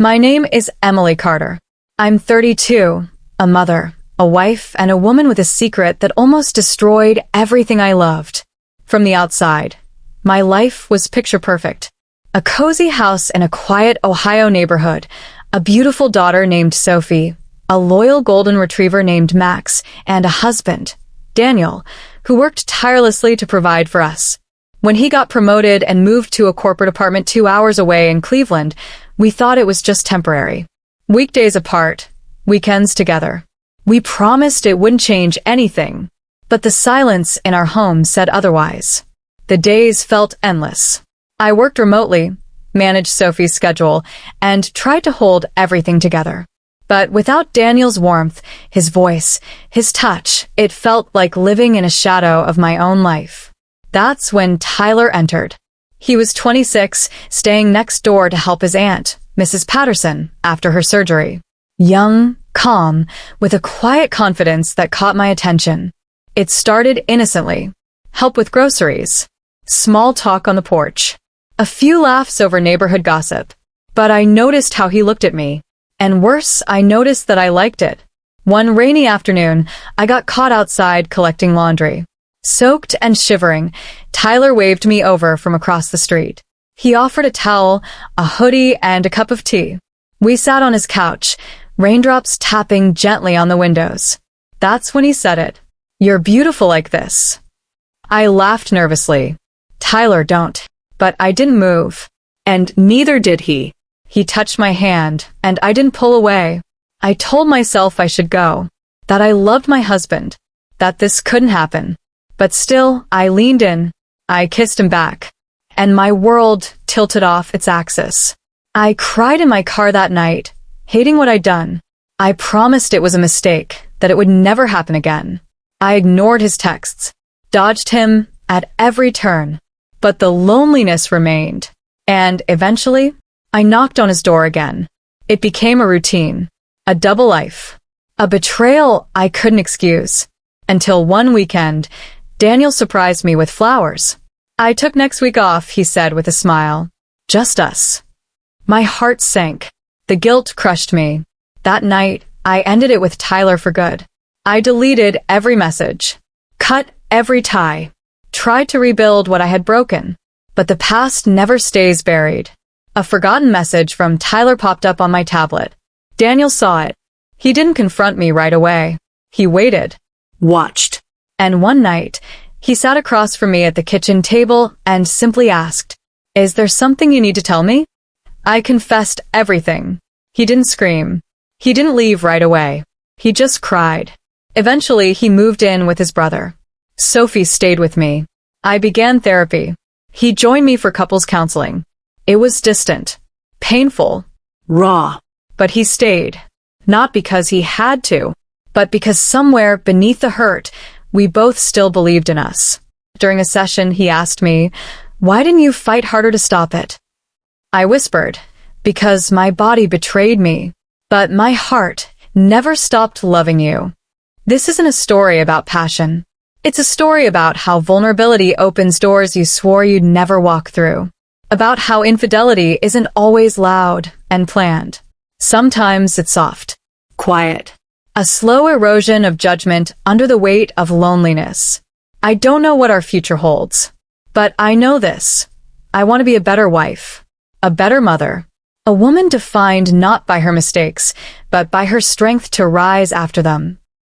My name is Emily Carter. I'm 32, a mother, a wife, and a woman with a secret that almost destroyed everything I loved. From the outside, my life was picture perfect. A cozy house in a quiet Ohio neighborhood, a beautiful daughter named Sophie, a loyal golden retriever named Max, and a husband, Daniel, who worked tirelessly to provide for us. When he got promoted and moved to a corporate apartment 2 hours away in Cleveland, we thought it was just temporary. Weekdays apart, weekends together. We promised it wouldn't change anything, but the silence in our home said otherwise. The days felt endless. I worked remotely, managed Sophie's schedule, and tried to hold everything together. But without Daniel's warmth, his voice, his touch, it felt like living in a shadow of my own life. That's when Tyler entered. He was 26, staying next door to help his aunt, Mrs. Patterson, after her surgery. Young, calm, with a quiet confidence that caught my attention. It started innocently. Help with groceries. Small talk on the porch. A few laughs over neighborhood gossip. But I noticed how he looked at me. And worse, I noticed that I liked it. One rainy afternoon, I got caught outside collecting laundry. Soaked and shivering, Tyler waved me over from across the street. He offered a towel, a hoodie, and a cup of tea. We sat on his couch, raindrops tapping gently on the windows. That's when he said it. "You're beautiful like this." I laughed nervously. "Tyler, don't." But I didn't move. And neither did he. He touched my hand, and I didn't pull away. I told myself I should go. That I loved my husband. That this couldn't happen. But still, I leaned in. I kissed him back. And my world tilted off its axis. I cried in my car that night, hating what I'd done. I promised it was a mistake, that it would never happen again. I ignored his texts, dodged him at every turn. But the loneliness remained. And eventually, I knocked on his door again. It became a routine, a double life, a betrayal I couldn't excuse. Until one weekend, Daniel surprised me with flowers. "I took next week off," he said with a smile. "Just us." My heart sank. The guilt crushed me. That night, I ended it with Tyler for good. I deleted every message, cut every tie, tried to rebuild what I had broken. But the past never stays buried. A forgotten message from Tyler popped up on my tablet. Daniel saw it. He didn't confront me right away. He waited, watched. And one night, he sat across from me at the kitchen table and simply asked, "Is there something you need to tell me?" I confessed everything. He didn't scream. He didn't leave right away. He just cried. Eventually, he moved in with his brother. Sophie stayed with me. I began therapy. He joined me for couples counseling. It was distant, painful, raw. But he stayed. Not because he had to, but because somewhere beneath the hurt, we both still believed in us. During a session, he asked me, "Why didn't you fight harder to stop it?" I whispered, "Because my body betrayed me, but my heart never stopped loving you." This isn't a story about passion. It's a story about how vulnerability opens doors you swore you'd never walk through. About how infidelity isn't always loud and planned. Sometimes it's soft, quiet. A slow erosion of judgment under the weight of loneliness. I don't know what our future holds, but I know this. I want to be a better wife, a better mother, a woman defined not by her mistakes, but by her strength to rise after them.